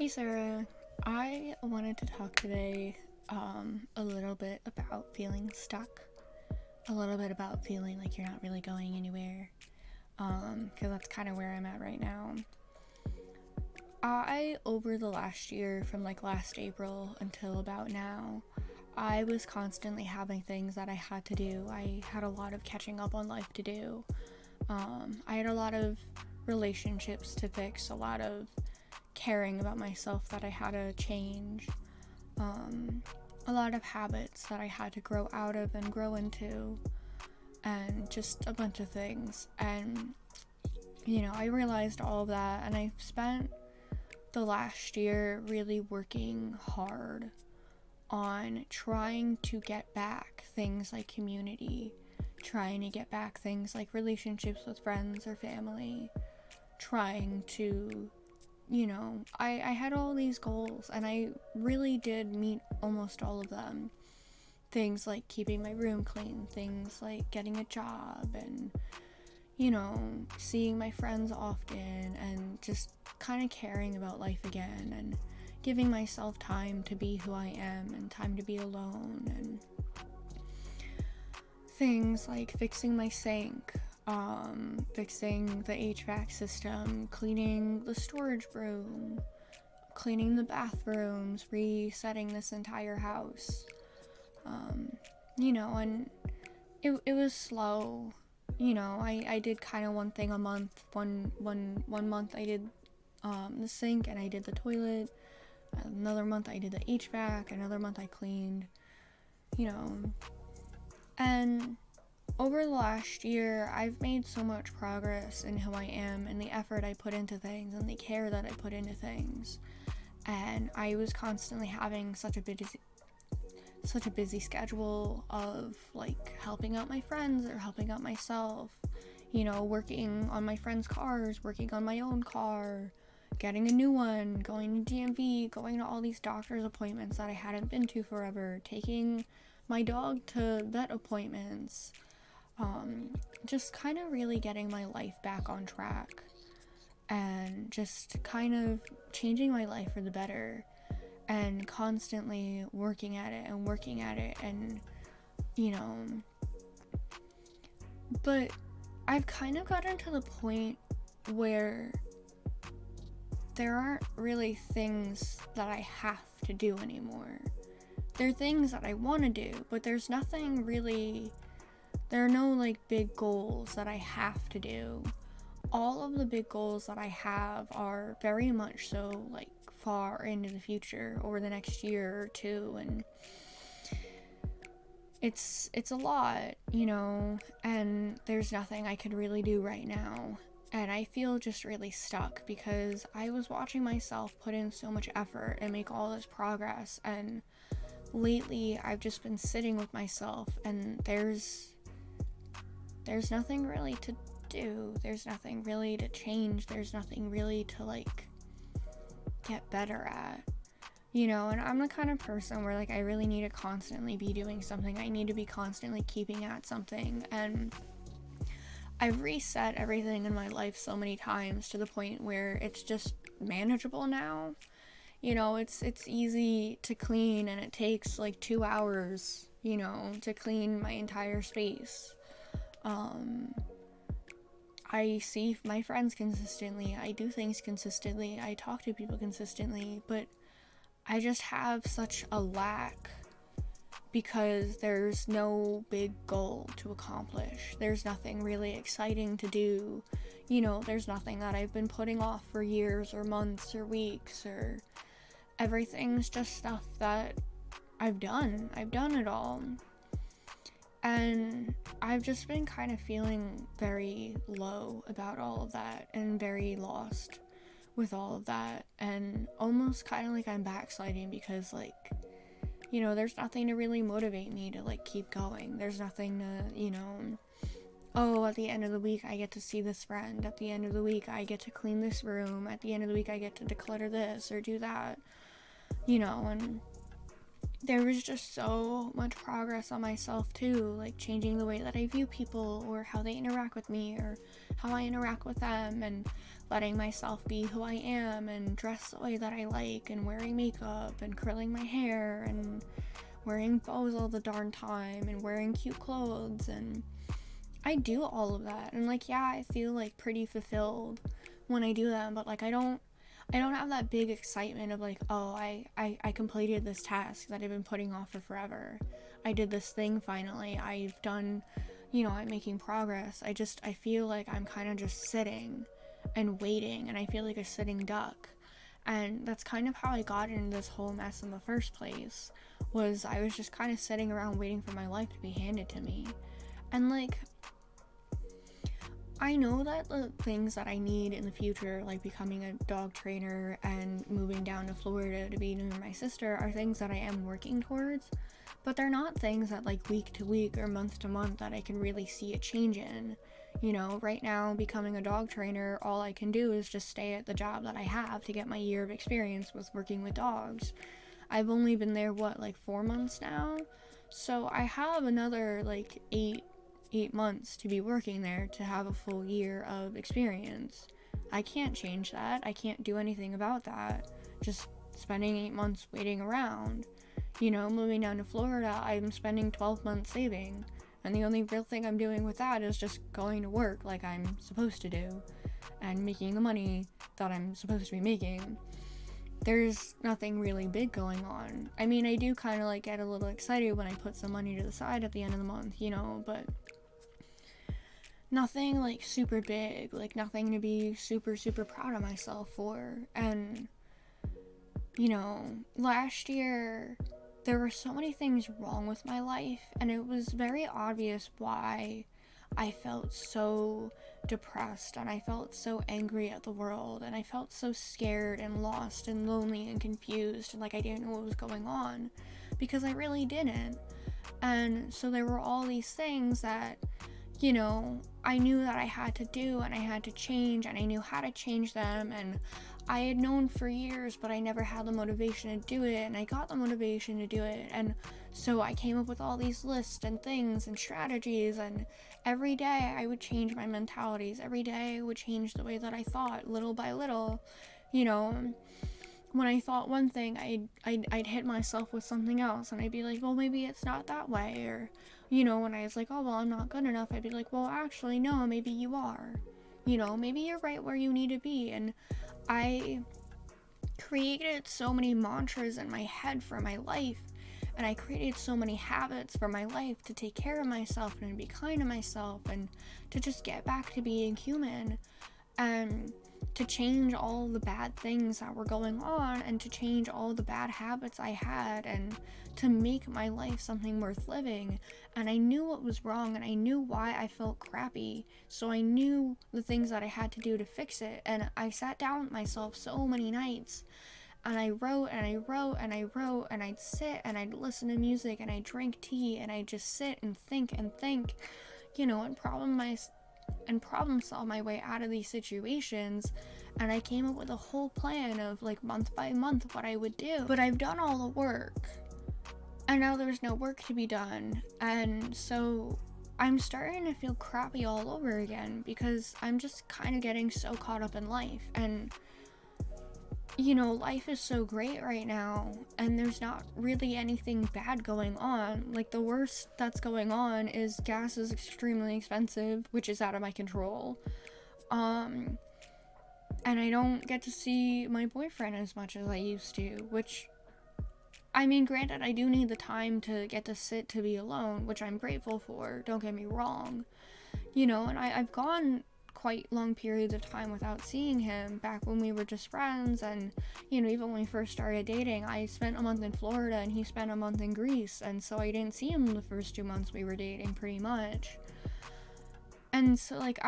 Hey Sarah, I wanted to talk today a little bit about feeling stuck, a little bit about feeling like you're not really going anywhere, because that's kind of where I'm at right now. Over the last year, from like last April until about now, I was constantly having things that I had to do. I had a lot of catching up on life to do. I had a lot of relationships to fix, a lot of caring about myself that I had to change, um, a lot of habits that I had to grow out of and grow into, and just a bunch of things. And, I realized all of that, and I spent the last year really working hard on trying to get back things like community, trying to get back things like relationships with friends or family, trying to I had all these goals and I really did meet almost all of them. Things like keeping my room clean, things like getting a job, and, seeing my friends often, and just kind of caring about life again, and giving myself time to be who I am and time to be alone, and things like fixing my sink, fixing the HVAC system, cleaning the storage room, cleaning the bathrooms, resetting this entire house. And it was slow. I did kind of one thing a month. One month I did the sink and I did the toilet. Another month I did the HVAC. Another month I cleaned. You know, and over the last year, I've made so much progress in who I am and the effort I put into things and the care that I put into things. And I was constantly having such a busy schedule of like helping out my friends or helping out myself, working on my friends' cars, working on my own car, getting a new one, going to DMV, going to all these doctor's appointments that I hadn't been to forever, taking my dog to vet appointments, just kind of really getting my life back on track and just kind of changing my life for the better and constantly working at it and you know but I've kind of gotten to the point where there aren't really things that I have to do anymore. There are things that I want to do, but there's nothing really. There are no like big goals that I have to do. All of the big goals that I have are very much so like far into the future, over the next year or two, and it's a lot, and there's nothing I could really do right now. And I feel just really stuck because I was watching myself put in so much effort and make all this progress, and lately I've just been sitting with myself and there's nothing really to do. There's nothing really to change. There's nothing really to like get better at. And I'm the kind of person where like I really need to constantly be doing something. I need to be constantly keeping at something, and I've reset everything in my life so many times to the point where it's just manageable now. It's easy to clean and it takes like 2 hours, to clean my entire space. I see my friends consistently, I do things consistently, I talk to people consistently, but I just have such a lack because there's no big goal to accomplish. There's nothing really exciting to do. There's nothing that I've been putting off for years or months or weeks, or everything's just stuff that I've done. I've done it all. And I've just been kind of feeling very low about all of that and very lost with all of that, and almost kind of like I'm backsliding because like, there's nothing to really motivate me to like keep going. There's nothing to, oh, at the end of the week I get to see this friend, at the end of the week I get to clean this room, at the end of the week I get to declutter this or do that, and there was just so much progress on myself too, like changing the way that I view people or how they interact with me or how I interact with them, and letting myself be who I am and dress the way that I like, and wearing makeup and curling my hair and wearing bows all the darn time and wearing cute clothes. And I do all of that, and like, yeah, I feel like pretty fulfilled when I do them, but like I don't have that big excitement of like, oh, I completed this task that I've been putting off for forever. I did this thing finally. I've done, I'm making progress. I feel like I'm kind of just sitting and waiting, and I feel like a sitting duck. And that's kind of how I got into this whole mess in the first place, was I was just kind of sitting around waiting for my life to be handed to me. And like, I know that the things that I need in the future, like becoming a dog trainer and moving down to Florida to be near my sister, are things that I am working towards, but they're not things that like week to week or month to month that I can really see a change in. Right now, becoming a dog trainer, all I can do is just stay at the job that I have to get my year of experience with working with dogs. I've only been there, like 4 months now? So I have another like 8 months to be working there to have a full year of experience. I can't change that. I can't do anything about that. Just spending 8 months waiting around. Moving down to Florida, I'm spending 12 months saving. And the only real thing I'm doing with that is just going to work like I'm supposed to do and making the money that I'm supposed to be making. There's nothing really big going on. I mean, I do kind of like get a little excited when I put some money to the side at the end of the month, but nothing like super big, like nothing to be super, super proud of myself for. And, last year there were so many things wrong with my life, and it was very obvious why I felt so depressed, and I felt so angry at the world, and I felt so scared and lost and lonely and confused, and like I didn't know what was going on, because I really didn't. And so there were all these things that, I knew that I had to do, and I had to change, and I knew how to change them, and I had known for years, but I never had the motivation to do it, and I got the motivation to do it. And so I came up with all these lists and things and strategies, and every day I would change my mentalities. Every day I would change the way that I thought, little by little. When I thought one thing, I'd hit myself with something else, and I'd be like, well, maybe it's not that way. Or, when I was like, oh, well, I'm not good enough, I'd be like, well, actually, no, maybe you are. Maybe you're right where you need to be. And I created so many mantras in my head for my life, and I created so many habits for my life to take care of myself and to be kind to myself and to just get back to being human, and to change all the bad things that were going on, and to change all the bad habits I had, and to make my life something worth living. And I knew what was wrong, and I knew why I felt crappy, so I knew the things that I had to do to fix it. And I sat down with myself so many nights, and I wrote and I wrote and I wrote, and I'd sit and I'd listen to music and I'd drink tea and I'd just sit and think and problem solve my way out of these situations. And I came up with a whole plan of like month by month what I would do. But I've done all the work, and now there's no work to be done. And so I'm starting to feel crappy all over again, because I'm just kind of getting so caught up in life. And life is so great right now, and there's not really anything bad going on. Like, the worst that's going on is gas is extremely expensive, which is out of my control. And I don't get to see my boyfriend as much as I used to, which, I mean, granted, I do need the time to get to sit to be alone, which I'm grateful for, don't get me wrong. And I've gone quite long periods of time without seeing him, back when we were just friends. And even when we first started dating, I spent a month in Florida and he spent a month in Greece, and so I didn't see him the first 2 months we were dating, pretty much. And so like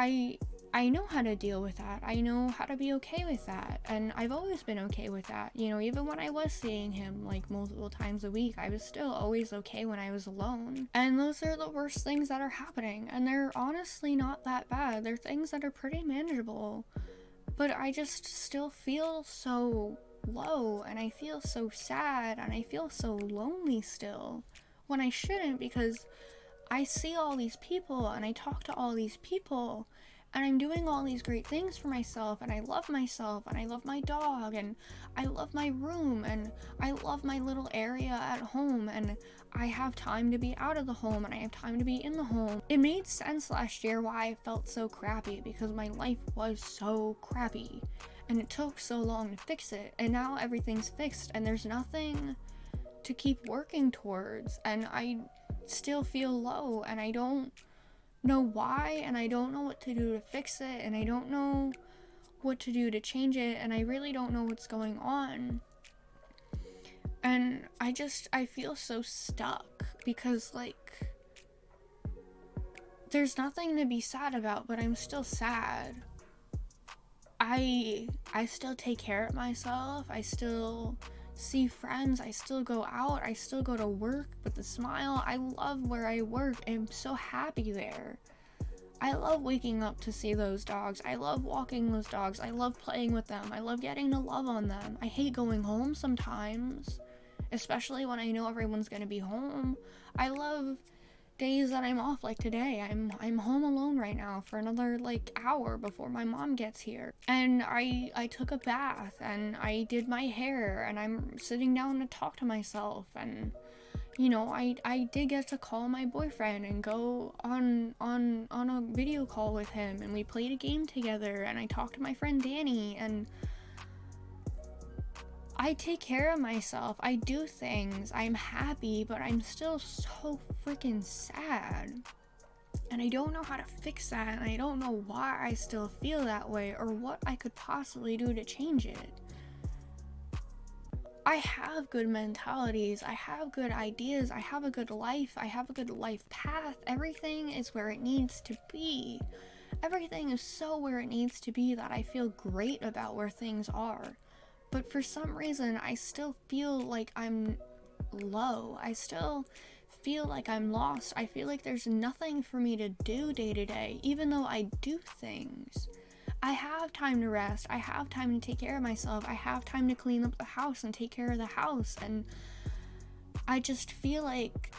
I know how to deal with that. I know how to be okay with that, and I've always been okay with that. Even when I was seeing him like multiple times a week, I was still always okay when I was alone. And those are the worst things that are happening, and they're honestly not that bad. They're things that are pretty manageable, but I just still feel so low and I feel so sad and I feel so lonely still when I shouldn't, because I see all these people and I talk to all these people and I'm doing all these great things for myself, and I love myself, and I love my dog, and I love my room, and I love my little area at home, and I have time to be out of the home and I have time to be in the home. It made sense last year why I felt so crappy, because my life was so crappy and it took so long to fix it, and now everything's fixed and there's nothing to keep working towards, and I still feel low and I don't know why, and I don't know what to do to fix it, and I don't know what to do to change it, and I really don't know what's going on. And I feel so stuck, because like there's nothing to be sad about, but I'm still sad. I still take care of myself, I still see friends, I still go out, I still go to work with a smile. I love where I work, I'm so happy there. I love waking up to see those dogs, I love walking those dogs, I love playing with them, I love getting to love on them. I hate going home sometimes, especially when I know everyone's gonna be home. I love days that I'm off, like today. I'm home alone right now for another like hour before my mom gets here, and I took a bath and I did my hair and I'm sitting down to talk to myself, and you know, I did get to call my boyfriend and go on a video call with him, and we played a game together, and I talked to my friend Danny, and I take care of myself, I do things, I'm happy, but I'm still so freaking sad. And I don't know how to fix that, and I don't know why I still feel that way or what I could possibly do to change it. I have good mentalities, I have good ideas, I have a good life, I have a good life path. Everything is where it needs to be. Everything is so where it needs to be that I feel great about where things are. But for some reason, I still feel like I'm low. I still feel like I'm lost. I feel like there's nothing for me to do day to day, even though I do things. I have time to rest. I have time to take care of myself. I have time to clean up the house and take care of the house. And I just feel like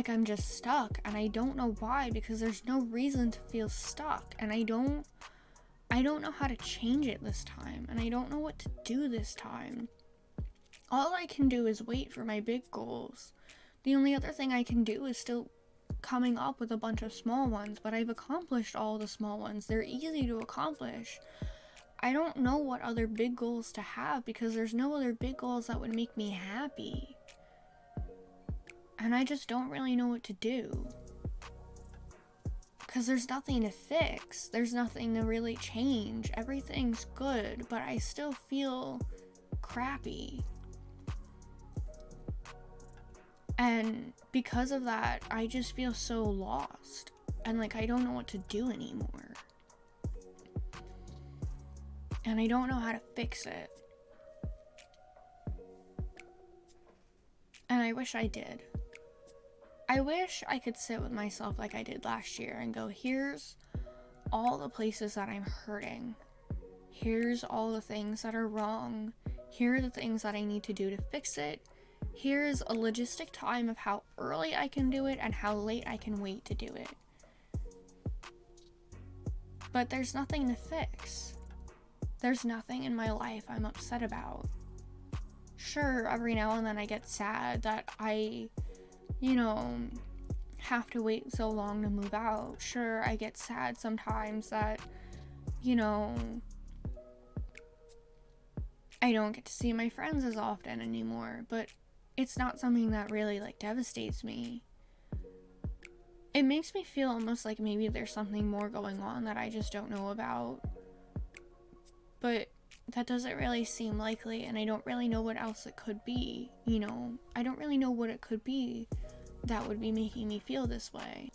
I'm just stuck. And I don't know why, because there's no reason to feel stuck. And I don't know how to change it this time, and I don't know what to do this time. All I can do is wait for my big goals. The only other thing I can do is still coming up with a bunch of small ones, but I've accomplished all the small ones. They're easy to accomplish. I don't know what other big goals to have, because there's no other big goals that would make me happy. And I just don't really know what to do. Because there's nothing to fix, there's nothing to really change, everything's good, but I still feel crappy. And because of that, I just feel so lost, and like I don't know what to do anymore. And I don't know how to fix it. And I wish I did. I wish I could sit with myself like I did last year and go, here's all the places that I'm hurting. Here's all the things that are wrong. Here are the things that I need to do to fix it. Here's a logistic time of how early I can do it and how late I can wait to do it. But there's nothing to fix. There's nothing in my life I'm upset about. Sure, every now and then I get sad that I have to wait so long to move out. Sure, I get sad sometimes that, I don't get to see my friends as often anymore, but it's not something that really, devastates me. It makes me feel almost like maybe there's something more going on that I just don't know about. But that doesn't really seem likely, and I don't really know what else it could be, I don't really know what it could be that would be making me feel this way.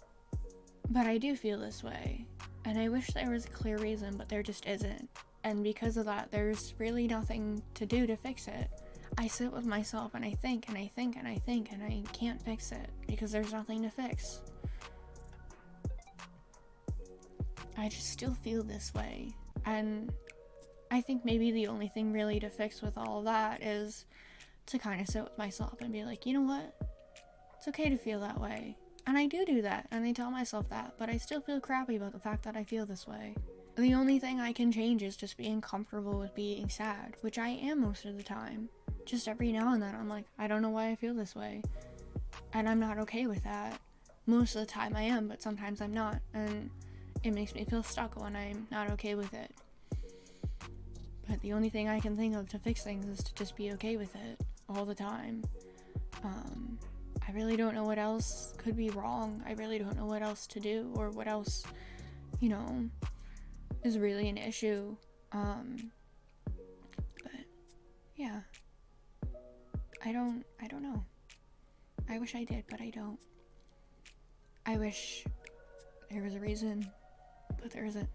But I do feel this way, and I wish there was a clear reason, but there just isn't. And because of that, there's really nothing to do to fix it. I sit with myself and I think and I think and I think, and I can't fix it because there's nothing to fix. I just still feel this way, and I think maybe the only thing really to fix with all of that is to kind of sit with myself and be like, you know what? It's okay to feel that way. And I do that, and I tell myself that, but I still feel crappy about the fact that I feel this way. The only thing I can change is just being comfortable with being sad, which I am most of the time. Just every now and then I'm like, I don't know why I feel this way. And I'm not okay with that. Most of the time I am, but sometimes I'm not. And it makes me feel stuck when I'm not okay with it. But the only thing I can think of to fix things is to just be okay with it all the time. I really don't know what else could be wrong. I really don't know what else to do or what else, you know, is really an issue. But yeah. I don't know. I wish I did, but I don't. I wish there was a reason, but there isn't.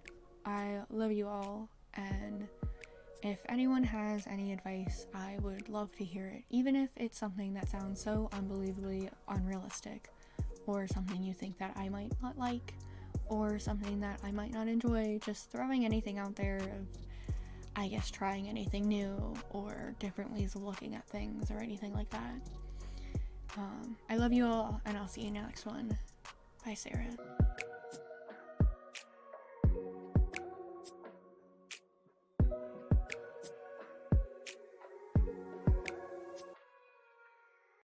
I love you all, and if anyone has any advice, I would love to hear it, even if it's something that sounds so unbelievably unrealistic, or something you think that I might not like, or something that I might not enjoy. Just throwing anything out there of, I guess, trying anything new, or different ways of looking at things, or anything like that. I love you all, and I'll see you in the next one. Bye, Sarah.